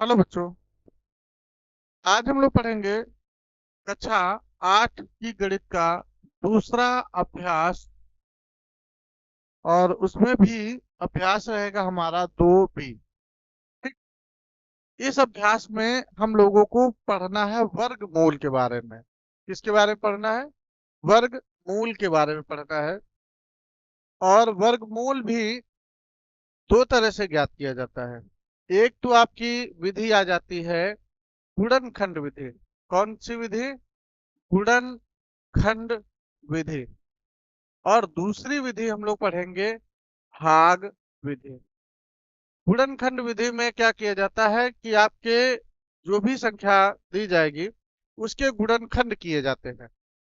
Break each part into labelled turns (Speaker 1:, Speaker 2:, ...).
Speaker 1: Hello बच्चों। आज हम लोग पढ़ेंगे कक्षा 8 की गणित का दूसरा अभ्यास। और उसमें भी अभ्यास रहेगा हमारा 2B। ठीक। इस अभ्यास में हम लोगों को पढ़ना है वर्गमूल के बारे में। किसके बारे में पढ़ना है? वर्गमूल के बारे में पढ़ना है। और वर्गमूल भी दो तरह से ज्ञात किया जाता है। एक तो आपकी विधि आ जाती है गुणनखंड विधि। कौन सी विधि? गुणनखंड विधि। और दूसरी विधि हम लोग पढ़ेंगे भाग विधि। गुणनखंड विधि में क्या किया जाता है कि आपके जो भी संख्या दी जाएगी उसके गुणनखंड किए जाते हैं।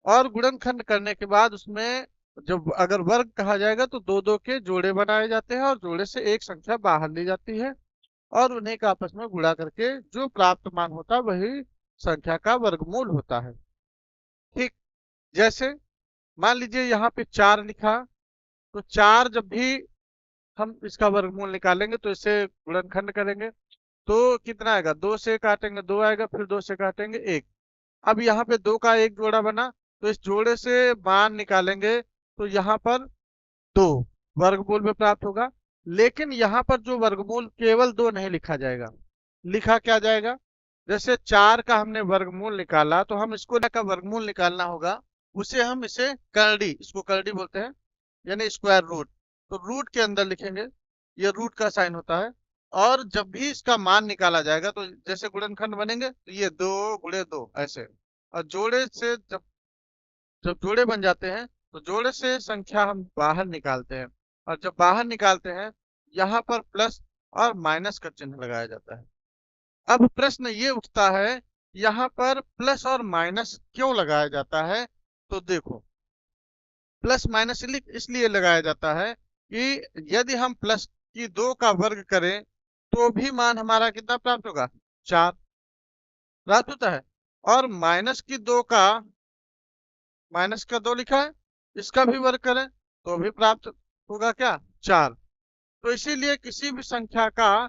Speaker 1: और गुणनखंड करने के बाद उसमें जब अगर वर्ग कहा जाएगा तो दो दो के जोड़े बनाए जाते हैं और जोड़े से एक संख्या बाहर ली जाती है और उन्हें का आपस में गुणा करके जो प्राप्त मान होता है वही संख्या का वर्गमूल होता है। ठीक। जैसे मान लीजिए यहाँ पे 4 लिखा, तो 4 जब भी हम इसका वर्गमूल निकालेंगे तो इसे गुणनखंड करेंगे तो कितना आएगा? 2 से काटेंगे 2 आएगा, फिर 2 से काटेंगे 1। अब यहाँ पे 2 का एक जोड़ा बना, तो इस जोड़े से मान निकालेंगे तो यहाँ पर 2 वर्गमूल में प्राप्त होगा। लेकिन यहाँ पर जो वर्गमूल केवल 2 नहीं लिखा जाएगा, लिखा क्या जाएगा? जैसे 4 का हमने वर्गमूल निकाला तो हम इसको का वर्गमूल निकालना होगा। उसे हम इसे करड़ी, इसको करड़ी बोलते हैं, यानी स्क्वायर रूट। तो रूट के अंदर लिखेंगे, ये रूट का साइन होता है। और जब भी इसका मान निकाला जाएगा तो जैसे गुणनखंड बनेंगे तो ये 2 × 2 ऐसे। और जोड़े से जब जब जोड़े बन जाते हैं तो जोड़े से संख्या हम बाहर निकालते हैं। और जब बाहर निकालते हैं यहाँ पर प्लस और माइनस का चिन्ह लगाया जाता है। अब प्रश्न ये उठता है, यहाँ पर प्लस और माइनस क्यों लगाया जाता है? तो देखो, प्लस माइनस इसलिए लगाया जाता है कि यदि हम प्लस की 2 का वर्ग करें तो भी मान हमारा कितना प्राप्त होगा? 4 प्राप्त होता है। और माइनस का 2 लिखा है, इसका भी वर्ग करें तो भी प्राप्त होगा क्या? 4। तो इसीलिए किसी भी संख्या का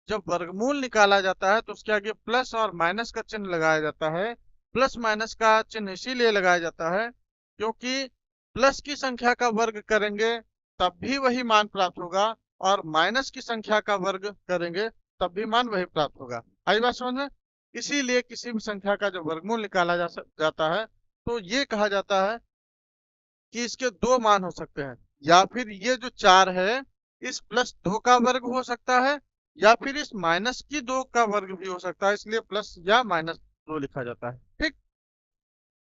Speaker 1: जब वर्गमूल निकाला जाता है तो उसके आगे प्लस और माइनस का चिन्ह लगाया जाता है। प्लस माइनस का चिन्ह इसीलिए लगाया जाता है क्योंकि प्लस की संख्या का वर्ग करेंगे तब भी वही मान प्राप्त होगा, और माइनस की संख्या का वर्ग करेंगे तब भी मान वही प्राप्त होगा। आई बात समझ में? इसीलिए किसी भी संख्या का जब वर्गमूल निकाला जाता है तो ये कहा जाता है कि इसके 2 मान हो सकते हैं, या फिर ये जो 4 है इस प्लस 2 का वर्ग हो सकता है, या फिर इस माइनस की 2 का वर्ग भी हो सकता है, इसलिए प्लस या -2 लिखा जाता है। ठीक।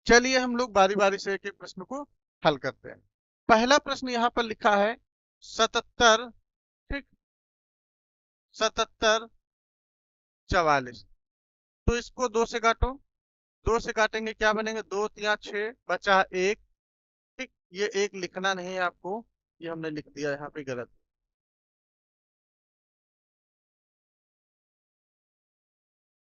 Speaker 1: चलिए हम लोग बारी बारी से एक एक प्रश्न को हल करते हैं। पहला प्रश्न यहाँ पर लिखा है 77। ठीक। 77 44। तो इसको 2 से काटो। 2 से काटेंगे क्या बनेंगे? 2 3 6 बचा 1। ठीक। ये एक लिखना नहीं है आपको, ये हमने लिख दिया यहाँ पे गलत।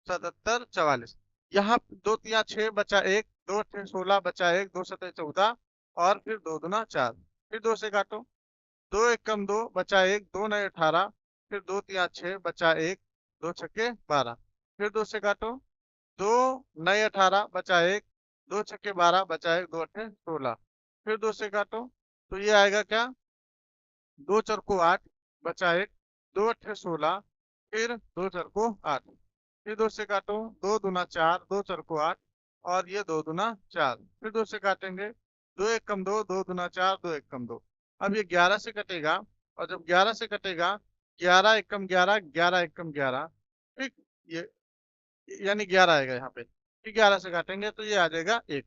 Speaker 1: 77 44। यहाँ 2 3 6 बचा 1, 2 6 16 बचा 1, 2 7 14, और फिर 2 दूना 4। फिर 2 से काटो। 2 1 कम 2 बचा 1, 2 9 18, फिर 2 3 6 बचा 1, 2 छक्के 12। फिर 2 से काटो। 2 9 18 बचा 1, 2 छक्के 12 बचा 1, 2 अट्ठे 16। फिर 2 से काटो तो ये आएगा क्या? 2 4 को 8 बचा 1, 2 अट्ठे 16, फिर 2 4 को 8। फिर 2 से काटो। 2 दूना 4, 2 4 को 8, और ये 2 दूना 4। फिर 2 से काटेंगे। 2 1 कम 2, 2 दूना 4, 2 1 कम 2। अब ये 11 से कटेगा, और जब 11 से कटेगा 11 1 कम 11, 11 1 कम 11। ठीक। ये यानी 11 आएगा यहाँ पे। फिर 11 से काटेंगे तो ये आ जाएगा 1।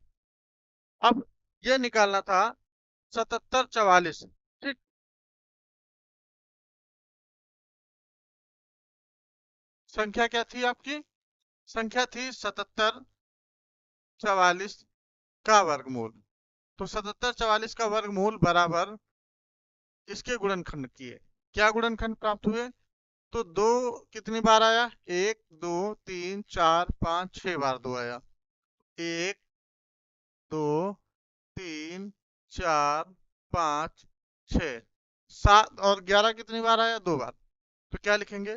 Speaker 1: अब ये निकालना था 77 44। ठीक। संख्या क्या थी आपकी? संख्या थी 77 44 का वर्गमूल। तो 77 44 का वर्गमूल बराबर इसके गुणनखंड किए। क्या गुणनखंड प्राप्त हुए? तो 2 कितनी बार आया? 1 2 3 4 5 6 बार 2 आया। 1 2 3 4 5 6 7, और 11 कितनी बार आया? 2 बार। तो क्या लिखेंगे?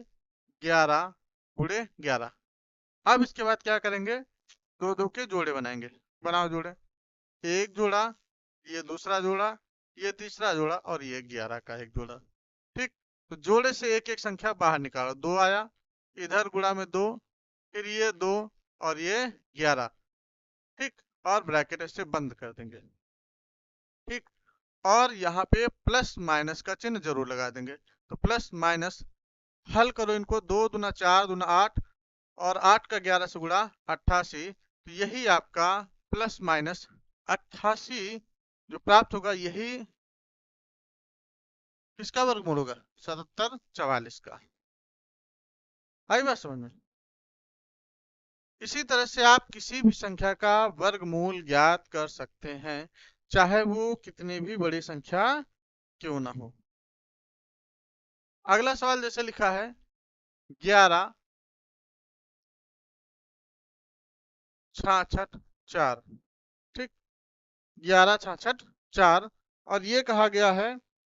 Speaker 1: 11 गुणे 11। अब इसके बाद क्या करेंगे, दो दो के जोड़े बनाएंगे। बनाओ जोड़े, एक जोड़ा, ये दूसरा जोड़ा, ये तीसरा जोड़ा और ये 11 का एक जोड़ा। ठीक, तो जोड़े से एक एक संख्या बाहर निकालो। 2 आया, इधर गुणा में 2, फिर ये 2 और ये 11। ठीक, और ब्रैकेट से बंद कर देंगे। ठीक, और यहाँ पे प्लस माइनस का चिन्ह जरूर लगा देंगे। तो प्लस माइनस, हल करो इनको, 2 दूना 4 दूना 8 और 8 का 11 से गुणा 88। तो यही आपका प्लस माइनस 88 जो प्राप्त होगा, यही किसका वर्गमूल होगा, 77 44 का। आई बात समझ में। इसी तरह से आप किसी भी संख्या का वर्गमूल ज्ञात कर सकते हैं, चाहे वो कितनी भी बड़ी संख्या क्यों ना हो। अगला सवाल जैसे लिखा है 11 66 4। ठीक, 11 66 4 और ये कहा गया है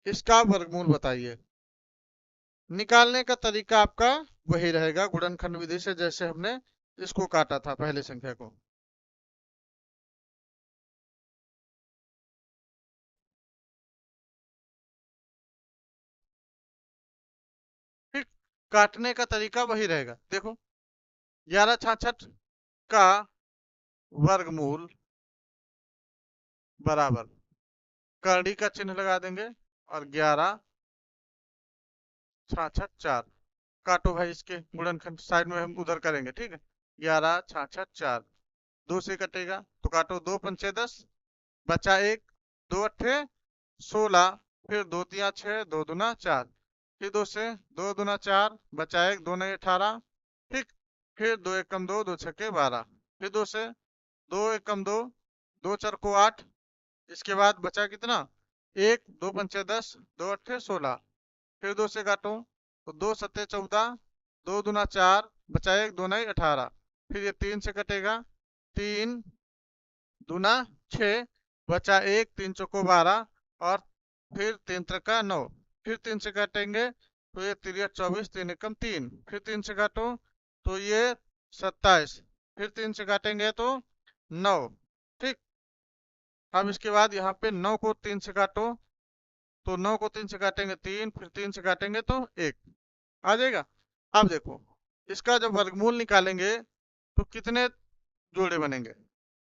Speaker 1: इसका वर्गमूल बताइए। निकालने का तरीका आपका वही रहेगा गुणनखंड विधि से, जैसे हमने इसको काटा था पहले संख्या को। ठीक, काटने का तरीका वही रहेगा। देखो 11 66 का वर्गमूल बराबर, करड़ी का चिन्ह लगा देंगे और 11 66 4। काटो भाई, इसके गुणनखंड साइड में हम उधर करेंगे। ठीक है, 11 66 4, 2 से कटेगा तो काटो, 2 पंचे 10, बचा 1, 2 अट्ठे 16, फिर 2 तिया 6, 2 दूना 4, फिर 2 से 2 दूना 4, बचा 1, 2 नए 18। ठीक, फिर 2 एकम 2, 2 छक्के 12, फिर 2 से 2 एकम 2, 2 चार को 8। इसके बाद बचा कितना, 1, 2 पंचे 10, 2 अट्ठे 16, फिर 2 से काटो तो 2 सत्ते 14, 2 दूना 4, बचा 1, 2 नए 18। फिर ये 3 से कटेगा, 3 दूना 6, बचा 1, 3 चौको 12 और फिर 3 त्रिका 9। फिर 3 से काटेंगे तो ये 3 24, 3 एकम 3, फिर 3 से काटो तो ये 27, फिर 3 से काटेंगे तो 9। ठीक, अब इसके बाद यहाँ पे 9 को 3 से काटो तो 9 को 3 से काटेंगे 3, फिर 3 से काटेंगे तो 1 आ जाएगा। अब देखो इसका जब वर्गमूल निकालेंगे तो कितने जोड़े बनेंगे।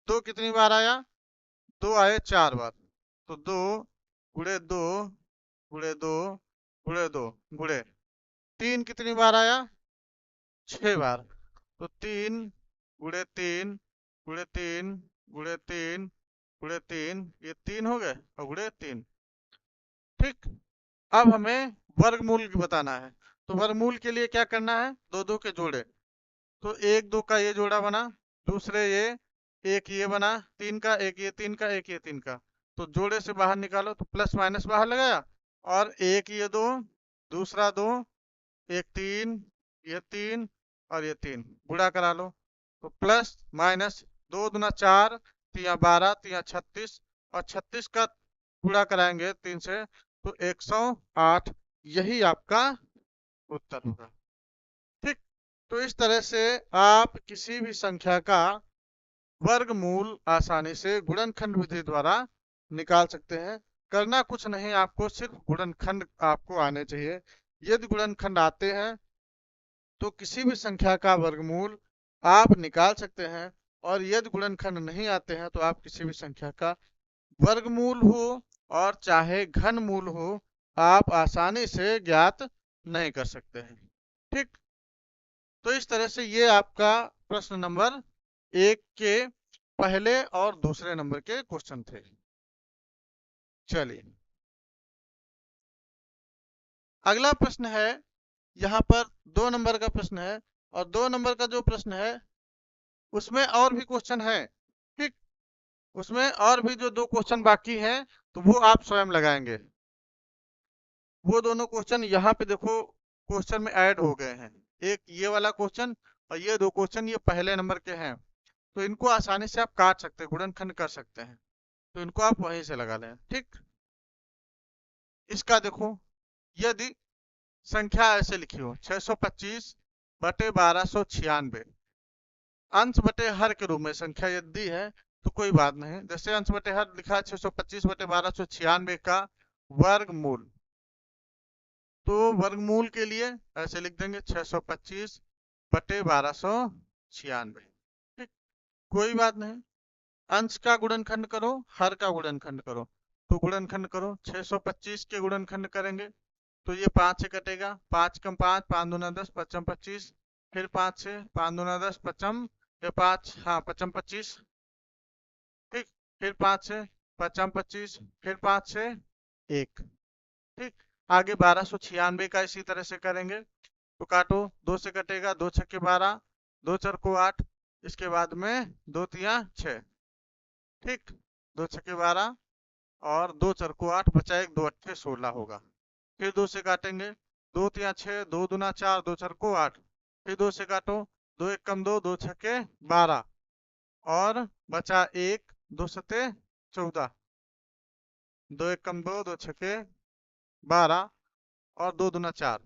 Speaker 1: 2 कितनी बार आया, 2 आए 4 बार, तो 2 गुणे 2 गुणे 2 गुणे 2 गुणे 3 कितनी बार आया, 6 बार, तो 3 गुणे 3 गुणे 3 गुणे 3 गुणे 3, ये 3 हो गए और गुणे 3। ठीक, अब हमें वर्गमूल बताना है। तो वर्गमूल के लिए क्या करना है, दो दो के जोड़े। तो 1 2 का ये जोड़ा बना, दूसरे ये, एक ये बना 3 का, एक ये 3 का, एक ये 3 का। तो जोड़े से बाहर निकालो तो प्लस माइनस बाहर लगाया और एक ये 2, दूसरा 2, एक 3, ये 3 और ये 3 गुणा करा लो। तो प्लस माइनस 2 दूना 4, तिया 12, तिया 36 और 36 का गुणा कराएंगे 3 से तो 108। यही आपका उत्तर होगा। ठीक, तो इस तरह से आप किसी भी संख्या का वर्गमूल आसानी से गुणनखंड विधि द्वारा निकाल सकते हैं। करना कुछ नहीं, आपको सिर्फ गुणनखंड आपको आने चाहिए। यदि गुणनखंड आते हैं तो किसी भी संख्या का वर्गमूल आप निकाल सकते हैं, और यदि गुणनखंड नहीं आते हैं तो आप किसी भी संख्या का वर्गमूल हो और चाहे घनमूल हो, आप आसानी से ज्ञात नहीं कर सकते हैं। ठीक, तो इस तरह से ये आपका प्रश्न नंबर 1 के पहले और दूसरे नंबर के क्वेश्चन थे। चलिए अगला प्रश्न है, यहाँ पर 2 नंबर का प्रश्न है, और 2 नंबर का जो प्रश्न है उसमें और भी क्वेश्चन है। ठीक, उसमें और भी जो 2 क्वेश्चन बाकी हैं तो वो आप स्वयं लगाएंगे। वो दोनों क्वेश्चन यहाँ पे देखो क्वेश्चन में ऐड हो गए हैं, एक ये वाला क्वेश्चन और ये 2 क्वेश्चन ये पहले नंबर के हैं। तो इनको आसानी से आप काट सकते हैं, गुणनखंड कर सकते हैं, तो इनको आप वहीं से लगा लें। ठीक, इसका देखो, यदि संख्या ऐसे लिखी हो 625 बटे 1296। अंश बटे हर के रूप में संख्या यदि है तो कोई बात नहीं, जैसे अंश बटे हर लिखा है 625 बटे 1296 का वर्गमूल, तो वर्गमूल के लिए ऐसे लिख देंगे 625 बटे 1296। ठीक, कोई बात नहीं। अंश का गुणनखंड करो, हर का गुणनखंड करो, तो गुणनखंड करो 625 के गुणनखंड करेंगे तो ये 5 से कटेगा, 5 कम 5, 5 दूना 10, पचम 25, फिर 5 से 5 दूना 10, पचम ये 5, हाँ पचम 25। ठीक, फिर 5 से पचम 25, फिर 5 से 1। ठीक, आगे 1296 का इसी तरह से करेंगे, तो काटो, 2 से कटेगा, 2 छक्के 12, 2 चर को 8, इसके बाद में 2 तिया 6। ठीक, 2 छक्के 12 और 2 चर को 8, बचा एक, 2 अट्ठे 16 होगा। फिर 2 से काटेंगे, 2 तिया 6, 2 दूना 4, 2 चर को 8, फिर 2 से काटो, 2 एक कम 2, 2 छक्के 12 और बचा एक, 2 सते 14, 2 एक कम 2, 2 छक्के 12 और 2 दूना 4।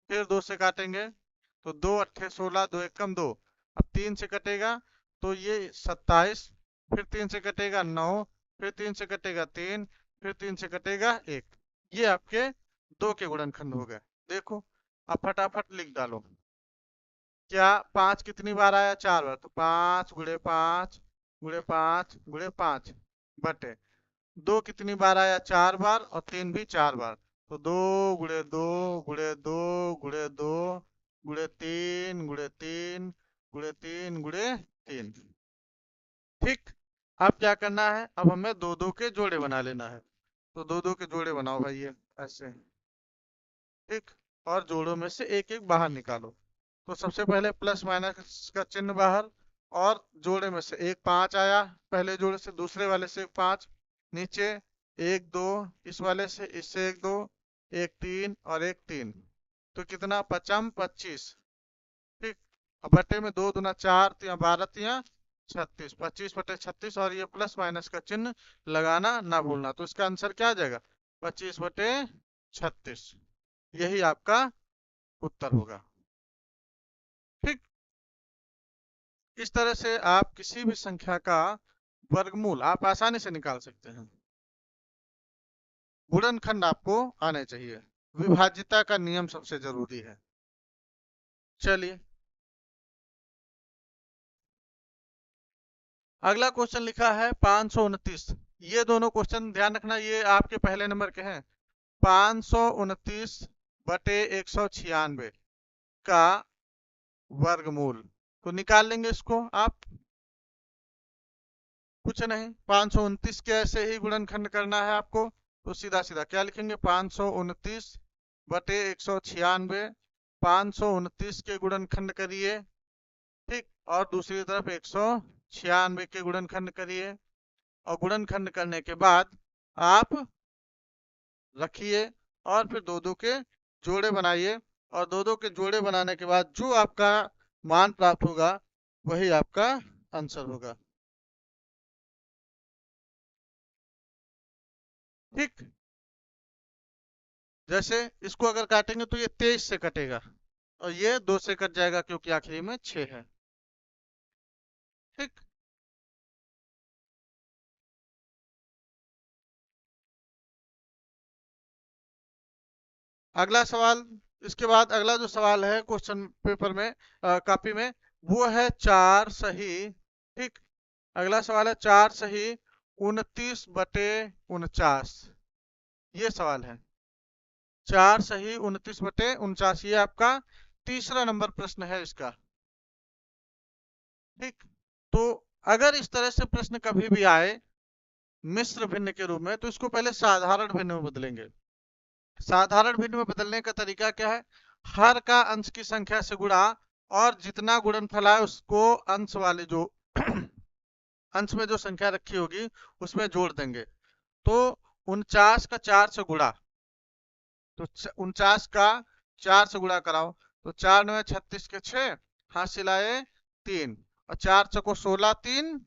Speaker 1: फिर 2 से काटेंगे तो 2 अट्ठे 16, 2 एक कम 2, अब 3 से कटेगा तो ये 27, फिर 3 से कटेगा 9, फिर 3 से कटेगा 3, फिर 3 से कटेगा 1। ये आपके 2 के गुणनखंड हो गए। देखो, अब फटाफट लिख डालो, क्या 5 कितनी बार आया? 4 बार, तो 5 गुणे 5 गुणे 5 गुणे 5 बटे 2 कितनी बार आया? 4 बार, और 3 भी 4 बार, तो 2 गुणे 2 गुणे 2 गुणे 2 गुणे 3 गुणे 3 गुणे 3 गुणे 3। ठीक, अब क्या करना है? अब हमें दो दो के जोड़े बना लेना है, तो दो दो के जोड़े बनाओ भाई, ये ऐसे। ठीक, और जोड़ों में से एक एक बाहर निकालो, तो सबसे पहले प्लस माइनस का चिन्ह बाहर, और जोड़े में से एक 5 आया, पहले जोड़े से, दूसरे वाले से 5 नीचे, 1 2 इस वाले से, इससे 1 2, 1 3 और 1 3, तो कितना? पचम 25। ठीक, अब बटे में 2 दूना 4 तिया 12 तिया 36, 25 बटे 36, और ये प्लस माइनस का चिन्ह लगाना ना भूलना, तो इसका आंसर क्या आ जाएगा? 25 बटे 36। यही आपका उत्तर होगा। ठीक, इस तरह से आप किसी भी संख्या का वर्गमूल आप आसानी से निकाल सकते हैं। गुणनखंड आपको आने चाहिए, विभाज्यता का नियम सबसे जरूरी है। चलिए, अगला क्वेश्चन लिखा है 529। ये दोनों क्वेश्चन ध्यान रखना, ये आपके पहले नंबर के हैं। 529 बटे 196 का वर्गमूल, तो निकाल लेंगे इसको आप, कुछ नहीं, 529 के ऐसे ही गुणनखंड करना है आपको, तो सीधा सीधा क्या लिखेंगे? 529 बटे 196, 529 के गुणनखंड करिए। ठीक, और दूसरी तरफ 196 के गुणनखंड करिए, और गुणनखंड करने के बाद आप रखिए, और फिर दो दो के जोड़े बनाइए, और दो दो के जोड़े बनाने के बाद जो आपका मान प्राप्त होगा वही आपका आंसर होगा। ठीक, जैसे इसको अगर काटेंगे तो ये 23 से कटेगा, और ये 2 से कट जाएगा क्योंकि आखिरी में 6 है। ठीक, अगला सवाल, इसके बाद अगला जो सवाल है क्वेश्चन पेपर में, कॉपी में, वो है 4 सही। ठीक, अगला सवाल है 4 सही 29 बटे 49। ये सवाल है 4 सही 29 बटे 49, ये आपका तीसरा नंबर प्रश्न है इसका। ठीक, तो अगर इस तरह से प्रश्न कभी भी आए मिश्र भिन्न के रूप में, तो इसको पहले साधारण भिन्न में बदलेंगे। साधारण भिन्न में बदलने का तरीका क्या है? हर का अंश की संख्या से गुणा, और जितना गुणनफल है उसको अंश वाले जो अंश में जो संख्या रखी होगी उसमें जोड़ देंगे। तो 49 का 4 से गुणा, तो 49 का 4 से गुणा कराओ, तो 4 9 36 के 6, हासिल आए 3, और 4 चको 16, 3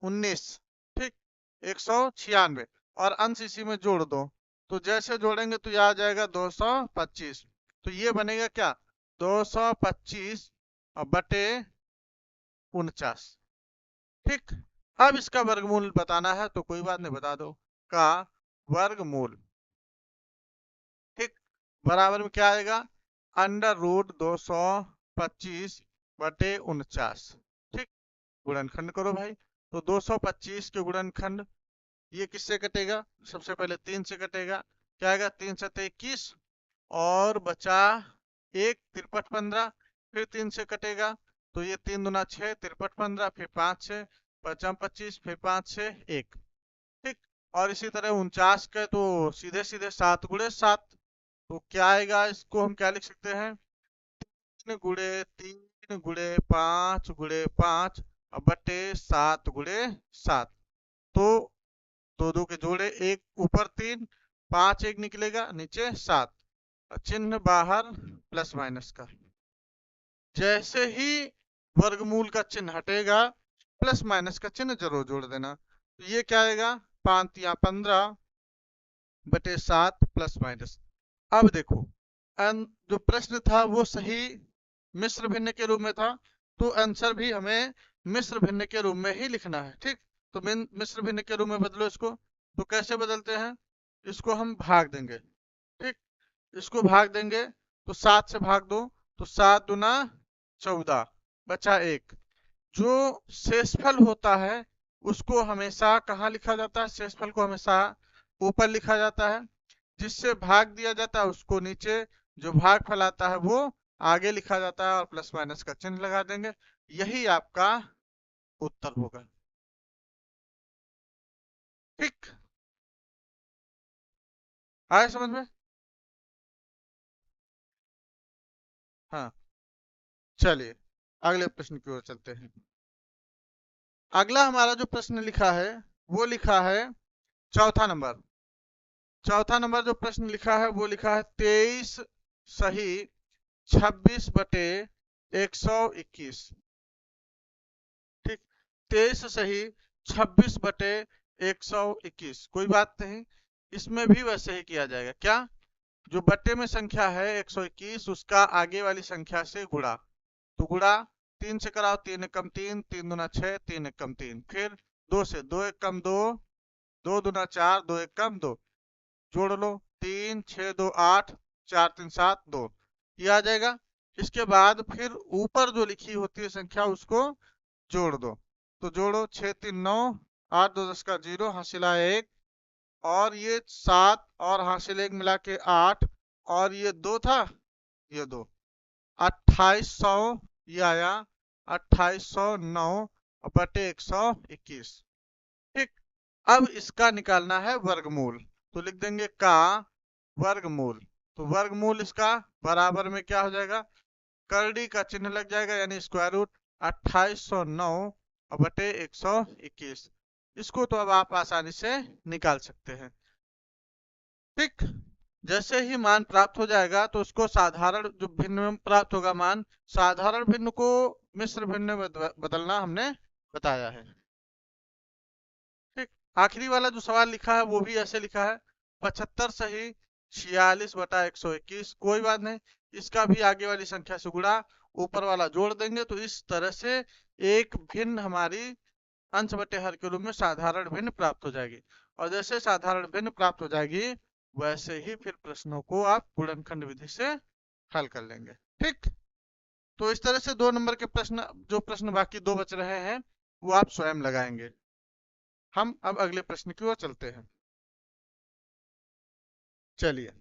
Speaker 1: 19। ठीक, 196, और अंश इसी में जोड़ दो, तो जैसे जोड़ेंगे तो यह आ जाएगा 225। तो ये बनेगा क्या? 225 बटे 49। ठीक, अब इसका वर्गमूल बताना है तो कोई बात नहीं, बता दो। का वर्गमूल, ठीक, बराबर में क्या आएगा? अंडर रूट 225 बटे 49। ठीक, गुणनखंड करो भाई। तो 225 के गुणनखंड, ये किससे कटेगा? सबसे पहले 3 से कटेगा। क्या आएगा? 3 7 21, और बचा एक, 53 15। फिर 3 से कटेगा तो ये 3 दूना 6, 53 15, फिर 5 6, बचा 25, फिर 5 6 1। ठीक, और इसी तरह 49 के तो सीधे सीधे 7 गुणे 7। तो क्या आएगा? इसको हम क्या लिख सकते हैं? 3 गुणे 3 गुणे 5 गुणे 5 बटे 7 गुणे 7। तो दो दो के जोड़े, एक ऊपर 3, 5 एक निकलेगा, नीचे 7, चिन्ह बाहर प्लस माइनस का। जैसे ही वर्गमूल का चिन्ह हटेगा, प्लस माइनस का चिन्ह जरूर जोड़ देना। तो ये क्या आएगा? 5 या 15 बटे 7 प्लस माइनस। अब देखो, जो प्रश्न था वो सही मिश्र भिन्न के रूप में था, तो आंसर भी हमें मिश्र भिन्न के रूप में ही लिखना है। ठीक, तो मिश्र भिन्न के रूप में बदलो इसको। तो कैसे बदलते हैं? इसको हम भाग देंगे। ठीक, इसको भाग देंगे तो 7 से भाग दो, तो 7 दूना 14, बचा 1। जो शेषफल होता है उसको हमेशा कहाँ लिखा जाता है? शेषफल को हमेशा ऊपर लिखा जाता है। जिससे भाग दिया जाता है उसको नीचे, जो भागफल आता है वो आगे लिखा जाता है, और प्लस माइनस का चिन्ह लगा देंगे। यही आपका उत्तर होगा। ठीक, आया समझ में? हाँ, चलिए अगले प्रश्न की ओर चलते हैं। अगला हमारा जो प्रश्न लिखा है वो लिखा है चौथा नंबर। चौथा नंबर जो प्रश्न लिखा है वो लिखा है 23 सही 26 बटे 121। ठीक, 23 सही 26 बटे 121। कोई बात नहीं, इसमें भी वैसे ही किया जाएगा। क्या? जो बट्टे में संख्या है 121, उसका आगे वाली संख्या से गुणा। तो गुणा 3 से कराओ, 3 एकम 3, 3 दूना 6, 3 एकम 3। फिर 2 से, 2 एकम 2, 2 दूना 4, 2 एकम 2। जोड़ लो, 3 6 2 8, 4 3 7 2, ये आ जाएगा। इसके बाद फिर ऊपर जो लिखी होती है संख्या उसको जोड़ दो। तो जोड़ो, 6 3 9, 8 2 10 का 0, हासिल आया 1, और ये 7 और हासिल 1 मिला के 8, और ये 2 था, ये 2, 2800 ये आया, 2809 बटे 121। ठीक, अब इसका निकालना है वर्गमूल। तो लिख देंगे का वर्गमूल। तो वर्गमूल इसका बराबर में क्या हो जाएगा? करड़ी का चिन्ह लग जाएगा, यानी स्क्वायर रूट 2809 बटे 121। इसको तो अब आप आसानी से निकाल सकते हैं। ठीक, जैसे ही मान प्राप्त हो जाएगा तो उसको साधारण जो भिन्न में प्राप्त होगा मान, साधारण भिन्न को मिश्र भिन्न में बदलना हमने बताया है। ठीक, आखिरी वाला जो सवाल लिखा है वो भी ऐसे लिखा है 75 सही 46 बटा 121। कोई बात नहीं, इसका भी आगे वाली संख्या से गुणा, ऊपर वाला जोड़ देंगे। तो इस तरह से एक भिन्न हमारी अंश बटे हर के रूप में साधारण भिन्न प्राप्त हो जाएगी। और जैसे साधारण भिन्न प्राप्त हो जाएगी वैसे ही फिर प्रश्नों को आप गुणनखंड विधि से हल कर लेंगे। ठीक, तो इस तरह से 2 नंबर के प्रश्न, जो प्रश्न बाकी 2 बच रहे हैं वो आप स्वयं लगाएंगे। हम अब अगले प्रश्न की ओर चलते हैं। चलिए,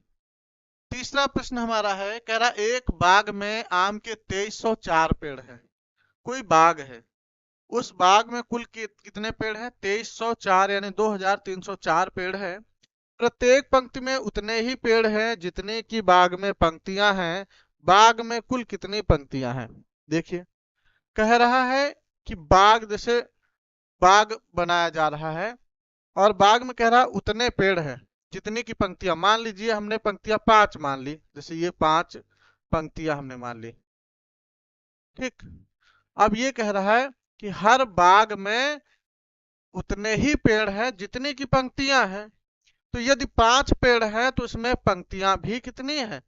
Speaker 1: तीसरा प्रश्न हमारा है, कह रहा एक बाग में आम के 2304 पेड़ हैं। कोई बाग है, उस बाग में कुल कितने पेड़ हैं? 2304, यानी 2304 पेड़ हैं। प्रत्येक पंक्ति में उतने ही पेड़ हैं जितने की बाग में पंक्तियां हैं। बाग में कुल कितनी पंक्तियां हैं? देखिए, कह रहा है कि बाग, जैसे बाग बनाया जा रहा है और बाग में कह रहा उतने पेड़ हैं जितनी की पंक्तियां। मान लीजिए हमने पंक्तियां 5 मान ली, जैसे ये 5 पंक्तियां हमने मान ली। ठीक, अब ये कह रहा है कि हर बाग में उतने ही पेड़ हैं जितनी की पंक्तियां हैं। तो यदि 5 पेड़ हैं तो इसमें पंक्तियां भी कितनी हैं?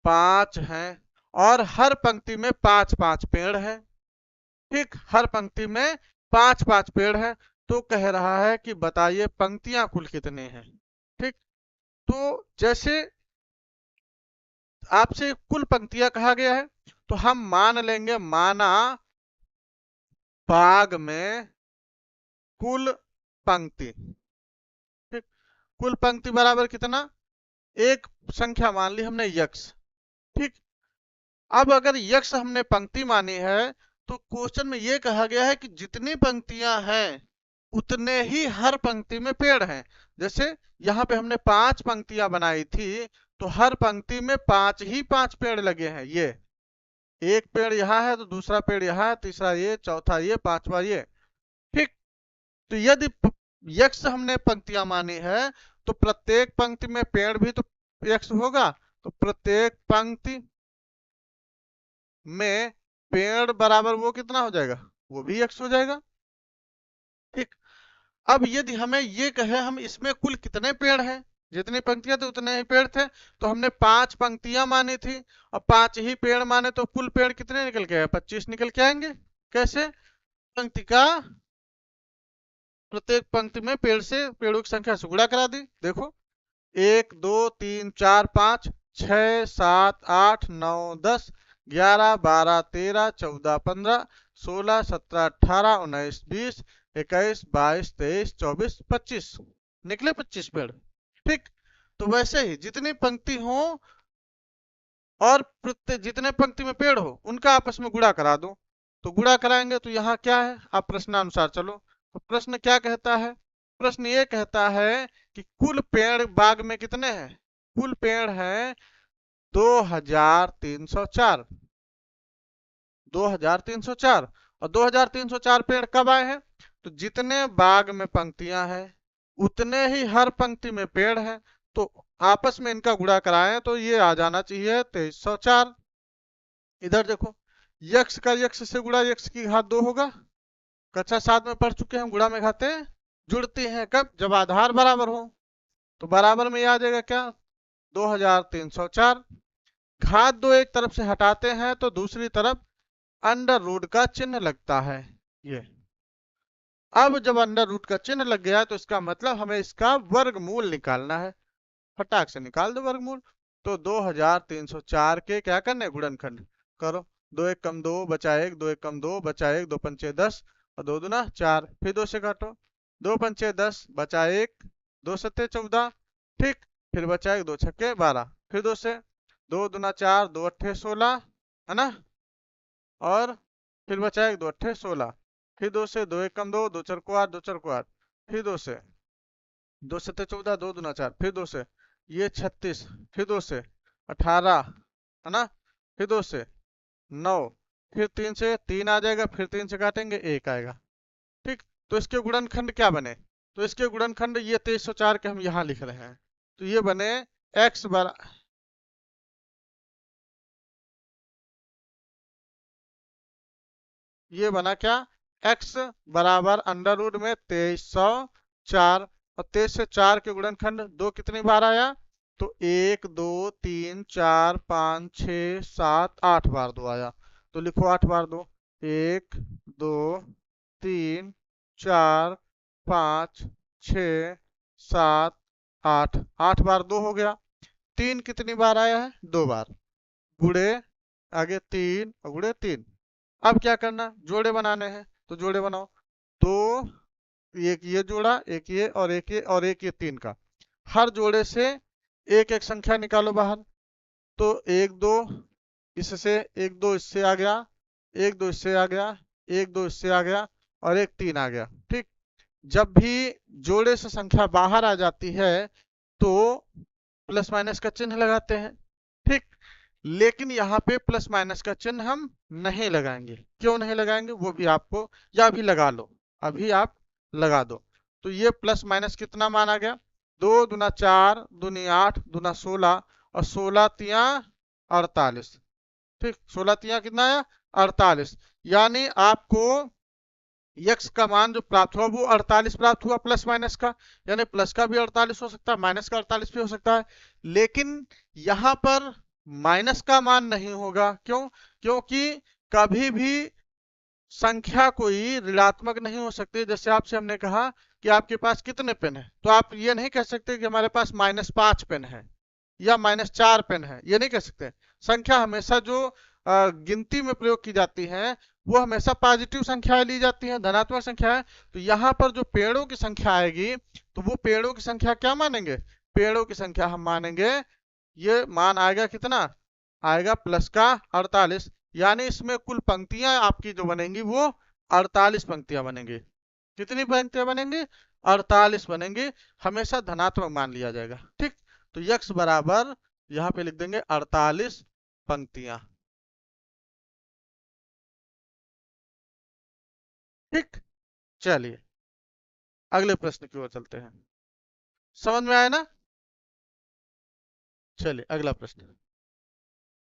Speaker 1: 5 हैं। और हर पंक्ति में 5-5 पेड़ है। ठीक, हर पंक्ति में 5-5 पेड़ है। तो कह रहा है कि बताइए पंक्तियां कुल कितने हैं। ठीक, तो जैसे आपसे कुल पंक्तियां कहा गया है, तो हम मान लेंगे, माना बाग में कुल पंक्ति। ठीक, कुल पंक्ति बराबर कितना, एक संख्या मान ली हमने यक्स। ठीक, अब अगर यक्स हमने पंक्ति मानी है, तो क्वेश्चन में ये कहा गया है कि जितनी पंक्तियां हैं उतने ही हर पंक्ति में पेड़ हैं। जैसे यहाँ पे हमने 5 पंक्तियां बनाई थी, तो हर पंक्ति में 5 ही 5 पेड़ लगे हैं। ये एक पेड़ यहाँ है, तो दूसरा पेड़ यहाँ है, तीसरा ये, चौथा ये, पांचवा ये। ठीक, तो यदि यक्स हमने पंक्तियां मानी है, तो प्रत्येक पंक्ति में पेड़ भी तो यक्स होगा। तो प्रत्येक पंक्ति में पेड़ बराबर वो कितना हो जाएगा, वो भी यक्स हो जाएगा। ठीक, अब यदि हमें ये कहे हम इसमें कुल कितने पेड़ हैं, जितनी पंक्तियां थी उतने ही पेड़ थे, तो हमने 5 पंक्तियां मानी थी और 5 ही पेड़ माने, तो कुल पेड़ कितने निकल के आए, 25 निकल के आएंगे। कैसे, पंक्ति का प्रत्येक पंक्ति में पेड़ से पेड़ों की संख्या से गुणा करा दी। देखो 1 2 3 4 5 6 7 8 9 10 11 12 13 14 15 16 17 18 19 20 21 22 23 24 25 निकले 25 पेड़। ठीक, तो वैसे ही जितनी पंक्ति हो और प्रत्येक जितने पंक्ति में पेड़ हो उनका आपस में गुणा करा दो। तो गुणा कराएंगे तो यहाँ क्या है, आप प्रश्नानुसार चलो। तो प्रश्न क्या कहता है, प्रश्न ये कहता है कि कुल पेड़ बाग में कितने हैं, कुल पेड़ हैं 2304। 2304, और 2304 पेड़ कब आए हैं, तो जितने बाग में पंक्तियां हैं उतने ही हर पंक्ति में पेड़ है। तो आपस में इनका गुणा कराएं तो ये आ जाना चाहिए 2304। इधर देखो, यक्स का यक्स से गुणा यक्स की घात 2 होगा। कक्षा 7 में पढ़ चुके हैं, गुणा में घातें जुड़ती हैं कब, जब आधार बराबर हो। तो बराबर में आ जाएगा क्या, 2304। घात 2 एक तरफ से हटाते हैं तो दूसरी तरफ अंडर रूट का चिन्ह लगता है। ये अब जब अंडर रूट का चिन्ह लग गया तो इसका मतलब हमें इसका वर्गमूल निकालना है। फटाक से निकाल दो वर्गमूल। तो 2304 के क्या करने, गुणनखंड करो। 2 1 कम 2 बचा 1, 2 1 कम 2 बचा 1, 2 पंचे 10 और 2 दूना 4, फिर 2 से काटो, 2 पंचे 10 बचा 1, 2 सत्ते 14। ठीक, फिर बचा 1, 2 छक्के 12, फिर 2 से, 2 दूना 4, 2 अट्ठे 16, है ना, और फिर बचा 1, 2 अट्ठे 16, फिर 2 से, 2 1 कम 2, 2 4 को 8, 2 4 को 8, फिर 2 से, 2 सत्ते 14, 2 दूना 4, फिर 2 से, ये 36, फिर 2 से 18, है ना, फिर 2 से 9, फिर 3 से 3 आ जाएगा, फिर 3 से काटेंगे 1 आएगा। ठीक, तो इसके गुणनखंड क्या बने, तो इसके गुणनखंड ये 2304 के हम यहाँ लिख रहे हैं, तो ये बने x बराबर, ये बना क्या, x बराबर अंडर रूट में 2304, और 23 से 4 के गुणनखंड 2 कितनी बार आया, तो 1 2 3 4 5 6 7 8 बार 2 आया। तो लिखो 8 बार 2, 1 2 3 4 5 6 7 8, 8 बार 2 हो गया। 3 कितनी बार आया है, 2 बार, गुड़े आगे 3 और गुड़े 3। अब क्या करना, जोड़े बनाने हैं, तो जोड़े बनाओ। तो एक ये जोड़ा, एक ये और एक ये और एक ये 3 का, हर जोड़े से एक एक संख्या निकालो बाहर। तो 1 2 इससे, 1 2 इससे आ गया, 1 2 इससे आ गया, 1 2 इससे आ गया और एक 3 आ गया। ठीक, जब भी जोड़े से संख्या बाहर आ जाती है तो प्लस माइनस का चिन्ह लगाते हैं। ठीक, लेकिन यहाँ पे प्लस माइनस का चिन्ह हम नहीं लगाएंगे। क्यों नहीं लगाएंगे वो भी आपको, या अभी लगा लो, अभी आप लगा दो। तो ये प्लस माइनस कितना माना गया, 2 दूना 4 दूनी 8 दूना 16 और 16 तिया 48। ठीक, 16 तिया कितना आया, 48। यानी आपको यक्स का मान जो प्राप्त हुआ वो 48 प्राप्त हुआ प्लस माइनस का, यानी प्लस का भी 48 हो सकता है, माइनस का 48 भी हो सकता है। लेकिन यहाँ पर माइनस का मान नहीं होगा। क्यों? क्योंकि कभी भी संख्या कोई ऋणात्मक नहीं हो सकती। जैसे आपसे हमने कहा कि आपके पास कितने पेन है, तो आप ये नहीं कह सकते कि हमारे पास -5 पेन है या -4 पेन है, ये नहीं कह सकते। संख्या हमेशा जो गिनती में प्रयोग की जाती है वो हमेशा पॉजिटिव संख्याएं ली जाती हैं, धनात्मक संख्या है। तो यहाँ पर जो पेड़ों की संख्या आएगी तो वो पेड़ों की संख्या क्या मानेंगे? पेड़ों की संख्या हम मानेंगे, ये मान आएगा कितना? आएगा प्लस का 48। यानी इसमें कुल पंक्तियां आपकी जो बनेंगी वो 48 पंक्तियां बनेंगी। कितनी पंक्तियां बनेंगी? 48 बनेंगी। हमेशा धनात्मक मान लिया जाएगा। ठीक, तो यक्स बराबर यहाँ पे लिख देंगे 48 पंक्तियां। ठीक, चलिए अगले प्रश्न की ओर चलते हैं। समझ में आया ना? चलिए अगला प्रश्न।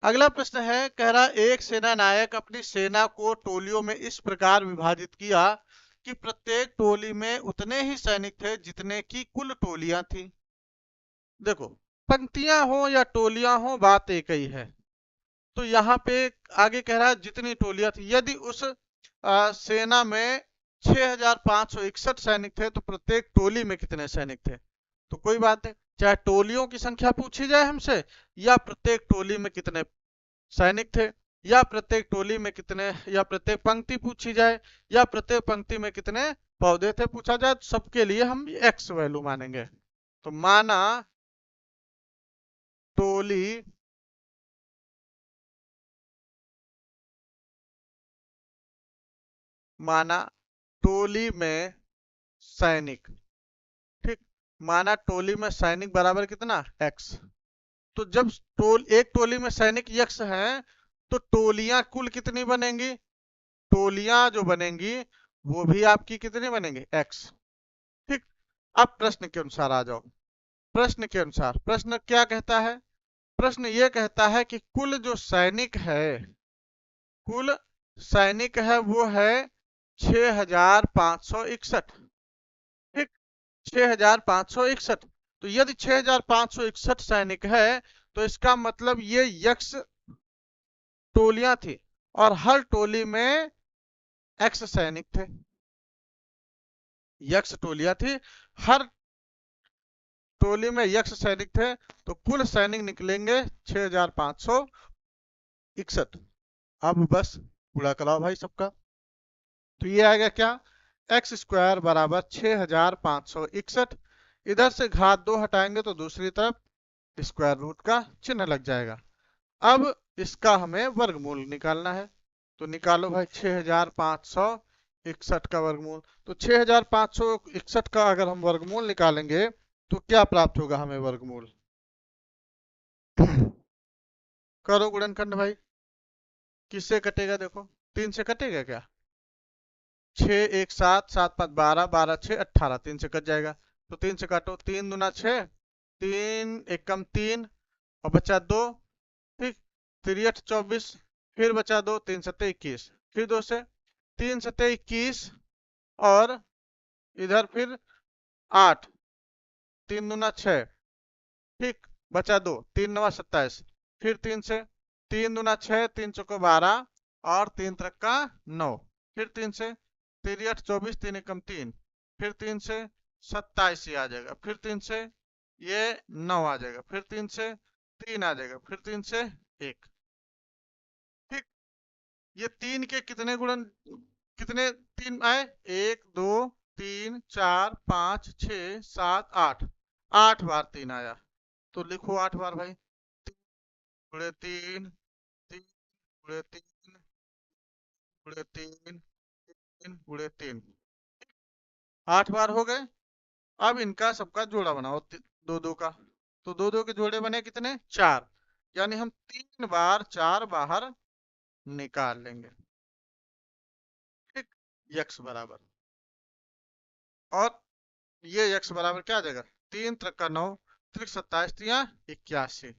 Speaker 1: अगला प्रश्न है, कह रहा एक सेना नायक अपनी सेना को टोलियों में इस प्रकार विभाजित किया कि प्रत्येक टोली में उतने ही सैनिक थे जितने की कुल टोलियां थी। देखो, पंक्तियां हो या टोलियां हो बात एक ही है। तो यहाँ पे आगे कह रहा है जितनी टोलियां थी, यदि उस सेना में 6561 सैनिक थे तो प्रत्येक टोली में कितने सैनिक थे? तो कोई बात नहीं, चाहे टोलियों की संख्या पूछी जाए हमसे, या प्रत्येक टोली में कितने सैनिक थे, या प्रत्येक टोली में कितने, या प्रत्येक पंक्ति पूछी जाए, या प्रत्येक पंक्ति में कितने पौधे थे पूछा जाए, तो सबके लिए हम एक्स वैल्यू मानेंगे। तो माना टोली माना टोली में सैनिक। ठीक, माना टोली में सैनिक बराबर कितना? एक्स। तो जब एक टोली में सैनिक यक्स हैं तो टोलियां कुल कितनी बनेंगी? टोलियां जो बनेंगी वो भी आपकी कितनी बनेंगी? एक्स। ठीक, अब प्रश्न के अनुसार आ जाओ। प्रश्न के अनुसार प्रश्न क्या कहता है? प्रश्न ये कहता है कि कुल जो सैनिक है, कुल सैनिक है वो है 6561। ठीक, 6561। तो यदि 6561 सैनिक है तो इसका मतलब ये यक्स टोलियां थी और हर टोली में एक्स सैनिक थे। यक्स टोलियां थी, हर टोली में यक्स सैनिक थे, तो कुल सैनिक निकलेंगे 6561। अब बस पूरा कराओ भाई सबका। तो ये आएगा क्या? एक्स स्क्वायर बराबर 6561। इधर से घात 2 हटाएंगे तो दूसरी तरफ स्क्वायर रूट का चिन्ह लग जाएगा। अब इसका हमें वर्गमूल निकालना है। तो निकालो भाई 6561 का वर्गमूल। तो 6561 का अगर हम वर्गमूल निकालेंगे तो क्या प्राप्त होगा हमें वर्गमूल? करो गुणनखंड भाई। किससे कटेगा? देखो 3 से कटेगा क्या? 6 1 7 7 5 12 12 6 18, 3 से कट जाएगा। तो 3 से काटो, 3 दूना 6, 3 एकम 3 और बचा 2। ठीक, 3 8 24, फिर बचा 2, 3 7 21, फिर 2 से 3 7 21 और इधर फिर 8, 3 दूना 6। ठीक, बचा 2, 3 9 27, फिर 3 से 3 दूना 6, 3 चौको 12 और 3 त्रिक का 9, फिर 3 से 3 8 24, 3 एकम 3, फिर 3 से 27 ये आ जाएगा, फिर 3 से ये 9 आ जाएगा, फिर 3 से 3 आ जाएगा, फिर 3 से 1। ठीक, ये 3 के कितने गुणन, कितने 3 आए? 1 2 3 4 5 6 7 8, 8 बार 3 आया। तो लिखो 8 बार भाई। 3 3 3 3 3 3, 8 बार हो गए। अब इनका सबका जोड़ा बनाओ, दो दो का। तो दो दो के जोड़े बने कितने? 4। यानी हम 3 बार 4 बाहर निकाल लेंगे। ठीक, यक्स बराबर, और ये यक्स बराबर क्या आ जाएगा? 3 त्रिक का 9, त्रिक 27 तिया 81।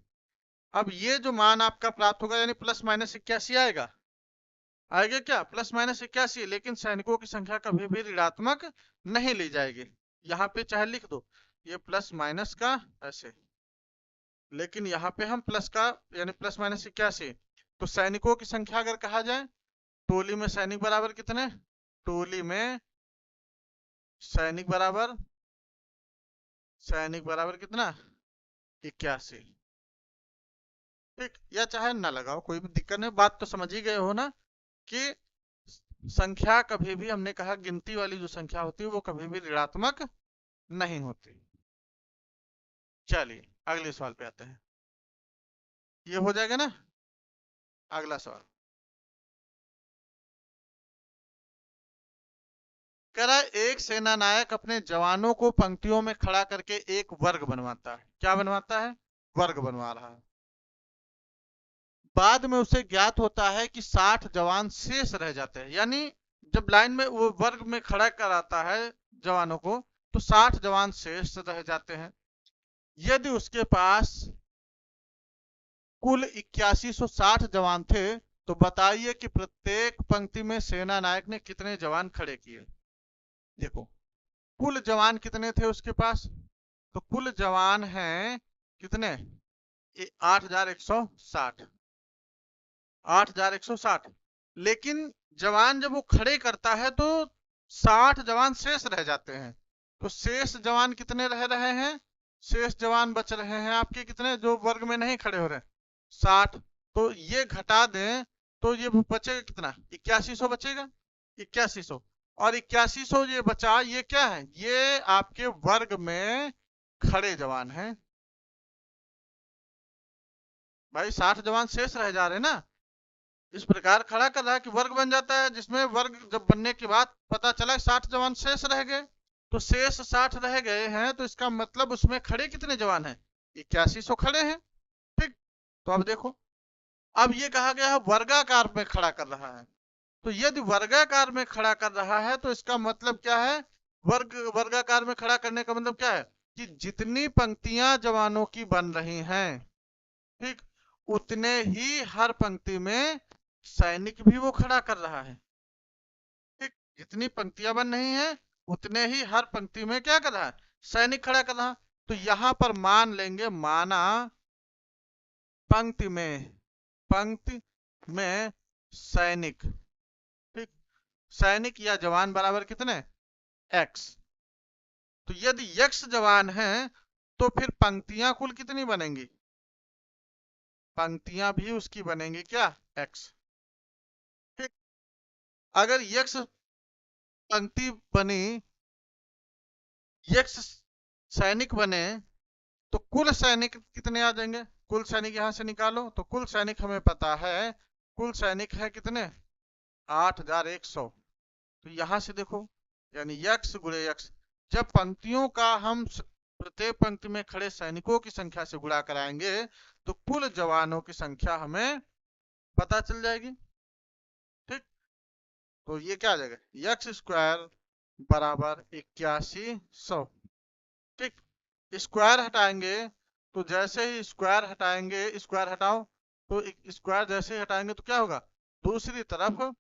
Speaker 1: अब ये जो मान आपका प्राप्त होगा यानी +-81 आएगा। आएगा क्या? +-81। लेकिन सैनिकों की संख्या कभी भी ऋणात्मक नहीं ली जाएगी। यहाँ पे चाहे लिख दो ये प्लस माइनस का ऐसे लेकिन यहाँ पे हम प्लस का यानी प्लस माइनस 81। तो सैनिकों की संख्या अगर कहा जाए, टोली में सैनिक बराबर कितने, टोली में सैनिक बराबर कितना, 81। ठीक, या चाहे ना लगाओ कोई भी दिक्कत नहीं, बात तो समझ ही गए हो ना कि संख्या कभी भी, हमने कहा गिनती वाली जो संख्या होती है वो कभी भी ऋणात्मक नहीं होती। चलिए अगले सवाल पे आते हैं, ये हो जाएगा ना। अगला सवाल कह रहा है, एक सेना नायक अपने जवानों को पंक्तियों में खड़ा करके एक वर्ग बनवाता है। क्या बनवाता है, वर्ग बनवा रहा है। बाद में उसे ज्ञात होता है कि 60 जवान शेष रह जाते हैं, यानी जब लाइन में वो वर्ग में खड़ा कराता है जवानों को, तो 60 जवान शेष रह जाते हैं। यदि उसके पास कुल 8160 जवान थे, तो बताइए कि प्रत्येक पंक्ति में सेना नायक ने कितने जवान खड़े किए। देखो कुल जवान कितने थे उसके पास, तो कुल जवान हैं कितने, 8160, 8160। लेकिन जवान जब वो खड़े करता है तो 60 जवान शेष रह जाते हैं। तो शेष जवान कितने रह रहे हैं, शेष जवान बच रहे हैं आपके कितने, जो वर्ग में नहीं खड़े हो रहे, 60। तो ये घटा दें तो ये बचेगा कितना, 8100 बचेगा, 8100। और 8100 ये बचा, ये क्या है, ये आपके वर्ग में खड़े जवान हैं। भाई 60 जवान शेष रह जा रहे ना, इस प्रकार खड़ा कर रहा है कि वर्ग बन जाता है, जिसमें वर्ग जब बनने के बाद पता चला 60 जवान शेष रह गए। तो शेष 60 रह गए हैं, तो इसका मतलब उसमें खड़े कितने जवान हैं, 8100 खड़े हैं। ठीक, तो अब देखो, अब ये कहा गया है वर्गाकार में खड़ा कर रहा है। तो यदि वर्गाकार में खड़ा कर रहा है तो इसका मतलब क्या है, वर्गाकार में खड़ा करने का मतलब क्या है कि जितनी पंक्तियां जवानों की बन रही हैं, ठीक, उतने ही हर पंक्ति में सैनिक भी वो खड़ा कर रहा है। ठीक, जितनी पंक्तियां बन रही हैं उतने ही हर पंक्ति में क्या कर रहा है, सैनिक खड़ा कर रहा है। तो यहां पर मान लेंगे, माना पंक्ति में, पंक्ति में सैनिक, ठीक, सैनिक या जवान बराबर कितने, x। तो यदि x जवान है तो फिर पंक्तियां कुल कितनी बनेंगी, पंक्तियां भी उसकी बनेंगी क्या, x। ठीक, अगर x पंक्ति बनी, x सैनिक बने, तो कुल सैनिक कितने आ जाएंगे, कुल सैनिक यहां से निकालो, तो कुल सैनिक हमें पता है, कुल सैनिक है कितने, 8100। तो यहां से देखो, यानी x गुणे x, जब पंक्तियों का हम प्रत्येक पंक्ति में खड़े सैनिकों की संख्या से गुणा कराएंगे तो कुल जवानों की संख्या हमें पता चल जाएगी। ठीक, तो ये क्या आ जाएगा, एक्स स्क्वायर बराबर 8100। ठीक, स्क्वायर हटाएंगे, तो जैसे ही स्क्वायर हटाएंगे, स्क्वायर हटाओ, तो स्क्वायर जैसे ही हटाएंगे तो क्या होगा, दूसरी तरफ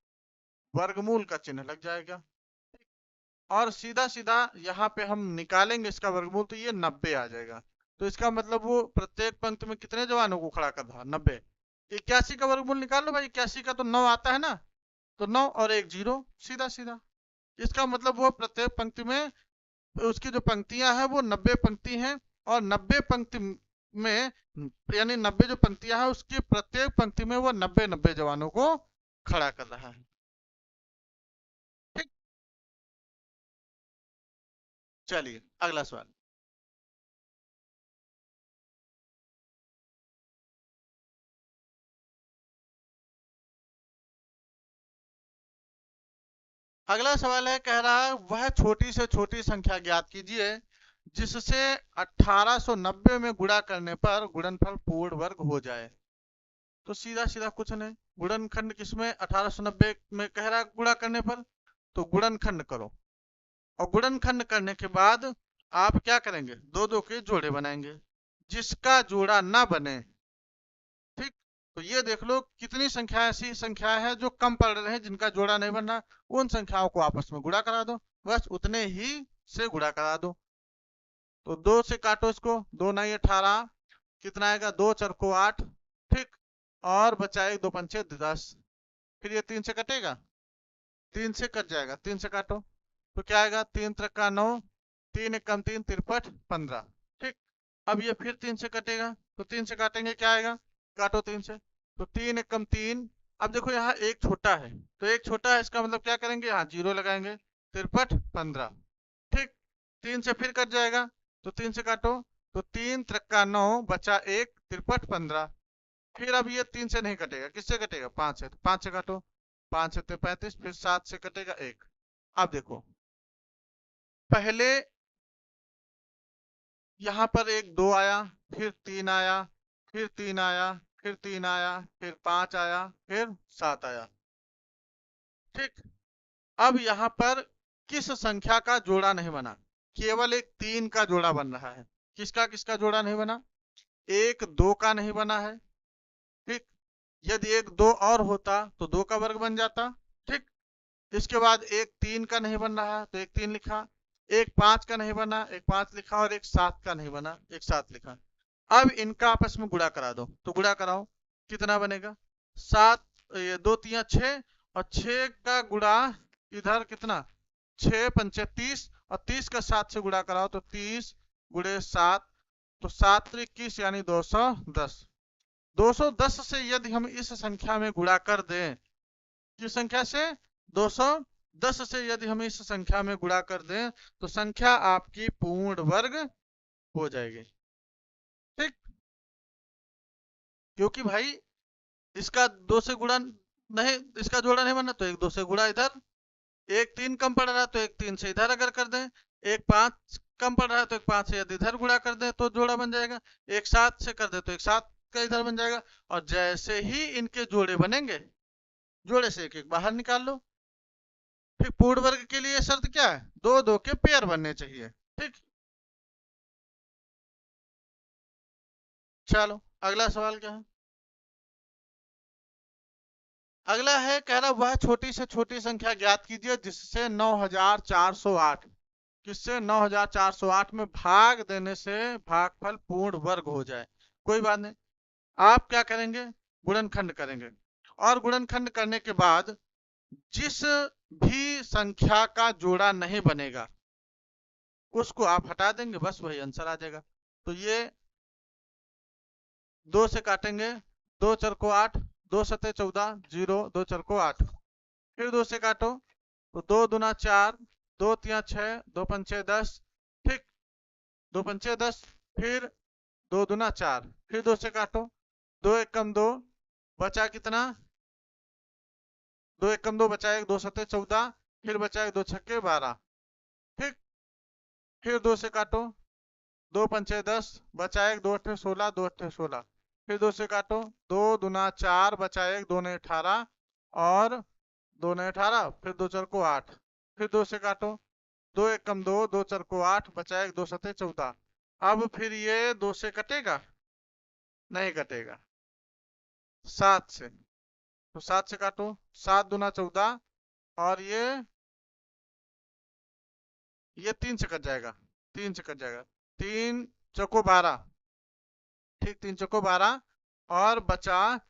Speaker 1: वर्गमूल का चिन्ह लग जाएगा। और सीधा सीधा यहाँ पे हम निकालेंगे इसका वर्गमूल, तो ये 90 आ जाएगा। तो इसका मतलब वो प्रत्येक पंक्ति में कितने जवानों को खड़ा कर रहा, 90। 81 का वर्गमूल निकाल लो भाई, 81 का तो 9 आता है ना, तो 9 और 1 0, सीधा सीधा। इसका मतलब वो प्रत्येक पंक्ति में, उसकी जो पंक्तियां हैं वो 90 पंक्ति हैं, और 90 पंक्ति में, यानी 90 जो पंक्तियां हैं उसकी प्रत्येक पंक्ति में वो 90 90 जवानों को खड़ा कर रहा है। ठीक, चलिए अगला सवाल। अगला सवाल है, कह रहा है वह छोटी से छोटी संख्या ज्ञात कीजिए जिससे 1890 में गुणा करने पर गुणनफल पूर्ण वर्ग हो जाए। तो सीधा सीधा कुछ नहीं, गुणनखंड किसमें, 1890 में कह रहा है गुणा करने पर, तो गुणनखंड करो, और गुणनखंड करने के बाद आप क्या करेंगे, दो दो के जोड़े बनाएंगे, जिसका जोड़ा ना बने, ठीक, तो ये देख लो कितनी संख्या ऐसी संख्या है जो कम पड़ रहे हैं, जिनका जोड़ा नहीं बन रहा, उन संख्याओं को आपस में गुणा करा दो, बस उतने ही से गुणा करा दो। तो 2 से काटो इसको, 2 9 18, कितना आएगा, 2 4 को 8, ठीक, और बचा 1 2 5 6 10। फिर ये 3 से कटेगा, 3 से कट जाएगा, 3 से काटो तो क्या आएगा, 3 3 का 9, 3 1 कम 3 तिरपट 15, ठीक। अब ये फिर 3 से कटेगा, तो 3 से काटेंगे क्या आएगा, काटो 3 से, तो 3 1 कम 3। अब देखो यहाँ एक छोटा है, तो एक छोटा है इसका मतलब क्या करेंगे, यहाँ जीरो लगाएंगे, तिरपट 15, ठीक। 3 से फिर कट जाएगा, तो 3 से काटो, तो 3 3 का 9 बचा 1 तिरपट 15। फिर अब ये 3 से नहीं कटेगा, किससे कटेगा, 5 से, तो 5 से काटो, 5 से 35, फिर 7 से कटेगा 1। अब देखो पहले यहाँ पर एक 2 आया, फिर 3 आया, फिर 3 आया, फिर 3 आया, फिर 5 आया, फिर 7 आया, ठीक। अब यहाँ पर किस संख्या का जोड़ा नहीं बना, केवल एक 3 का जोड़ा बन रहा है। किसका किसका जोड़ा नहीं बना, एक 2 का नहीं बना है, ठीक। यदि एक 2 और होता तो 2 का वर्ग बन जाता, ठीक। इसके बाद एक 3 का नहीं बन रहा तो एक 3 लिखा, एक 5 का नहीं बना एक 5 लिखा, और एक 7 का नहीं बना एक 7 लिखा। अब इनका आपस में गुणा करा दो, तो गुणा कराओ, कितना बनेगा, 7, ये 2 3 6, और 6 का गुणा इधर कितना, 6 पंचे 30, और 30 का 7 से गुणा कराओ तो 30 गुणे 7, तो 7 3 21 यानी 210। 210 से यदि हम इस संख्या में गुणा कर दें, किस संख्या से, 210 से यदि हम इस संख्या में गुणा कर दें, तो संख्या आपकी पूर्ण वर्ग हो जाएगी, ठीक। क्योंकि भाई इसका 2 से गुणा नहीं, इसका जोड़ा नहीं बना, तो एक 2 से गुणा इधर, एक 3 कम पड़ रहा है तो एक 3 से इधर अगर कर दें, एक 5 कम पड़ रहा है तो एक 5 से यदि इधर गुणा कर दें तो जोड़ा बन जाएगा, एक 7 से कर दे तो एक 7 का इधर बन जाएगा। और जैसे ही इनके जोड़े बनेंगे, जोड़े से एक एक बाहर निकाल लो। फिर पूर्ण वर्ग के लिए शर्त क्या है, 2 2 के पेयर बनने चाहिए, ठीक। चलो अगला सवाल क्या है, अगला है, कह रहा वह छोटी से छोटी संख्या ज्ञात कीजिए जिससे 9408, किससे 9408 में भाग देने से भागफल पूर्ण वर्ग हो जाए। कोई बात नहीं, आप क्या करेंगे, गुणनखंड करेंगे, और गुणनखंड करने के बाद जिस भी संख्या का जोड़ा नहीं बनेगा उसको आप हटा देंगे, बस वही आंसर आ जाएगा। तो ये 2 से काटेंगे, 2 4 को 8, 2 7 14, 0 2 4 को 8, फिर 2 से काटो, तो 2 दूना 4, 2 3 6, 2 5 10, ठीक, 2 5 10, फिर 2 दूना 4, फिर 2 से काटो, 2 1 कम 2, बचा कितना, 2 1 कम 2 बचा 1, 2 7 14, फिर बचा 1 2 छक्के 12, ठीक। फिर 2 से काटो, 2 पंचे 10, बचा 1, 2 अट्ठे 16, 2 अट्ठे 16, फिर 2 से काटो, 2 दूना 4, बचा 1, 2 ने 18, और 2 ने 18, फिर 2 4 को 8, फिर 2 से काटो, 2 1 कम 2, 2 4 को 8, बचा 1, 2 7 14। अब फिर ये 2 से कटेगा, नहीं कटेगा, 7 से, तो 7 से काटो, 7 दूना 14, और ये 3 से कट जाएगा, 3 से कट जाएगा, 3 चौको 12, ठीक, 3 चौको 12, और बचा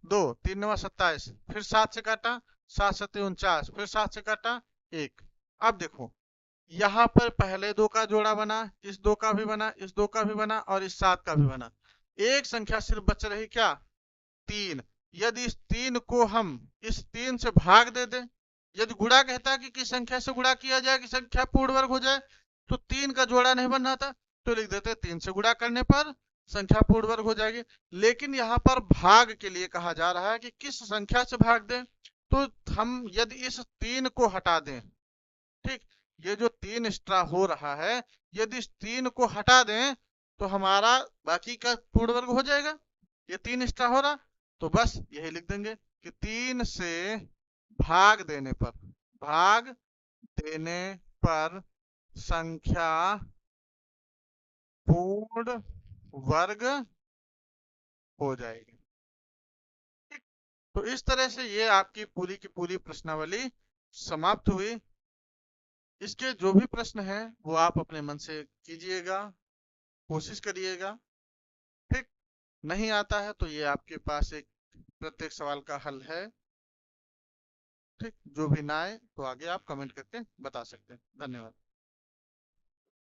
Speaker 1: 2, 3 9 27, फिर 7 से काटा, 7 7 49, फिर 7 से काटा 1। अब देखो यहाँ पर पहले 2 का जोड़ा बना, इस 2 का भी बना, इस 2 का भी बना, और इस 7 का भी बना, एक संख्या सिर्फ बच रही क्या, 3। यदि इस 3 को हम इस 3 से भाग दे दें, यदि गुणा कहता है कि किस संख्या से गुणा किया जाए कि संख्या पूर्ण वर्ग हो जाए, तो 3 का जोड़ा नहीं बन रहा था तो लिख देते 3 से गुणा करने पर संख्या पूर्ण वर्ग हो जाएगी। लेकिन यहाँ पर भाग के लिए कहा जा रहा है कि किस संख्या से भाग दें, तो हम यदि इस 3 को हटा दें, ठीक, ये जो 3 एक्स्ट्रा हो रहा है, यदि इस 3 को हटा दें तो हमारा बाकी का पूर्ण वर्ग हो जाएगा। ये 3 एक्स्ट्रा हो रहा, तो बस यही लिख देंगे कि 3 से भाग देने पर, भाग देने पर संख्या पूर्ण वर्ग हो जाएगी, ठीक। तो इस तरह से ये आपकी पूरी की पूरी प्रश्नावली समाप्त हुई। इसके जो भी प्रश्न हैं वो आप अपने मन से कीजिएगा, कोशिश करिएगा, ठीक। नहीं आता है तो ये आपके पास एक प्रत्येक सवाल का हल है। ठीक, जो भी ना आए तो आगे आप कमेंट करके बता सकते हैं। धन्यवाद।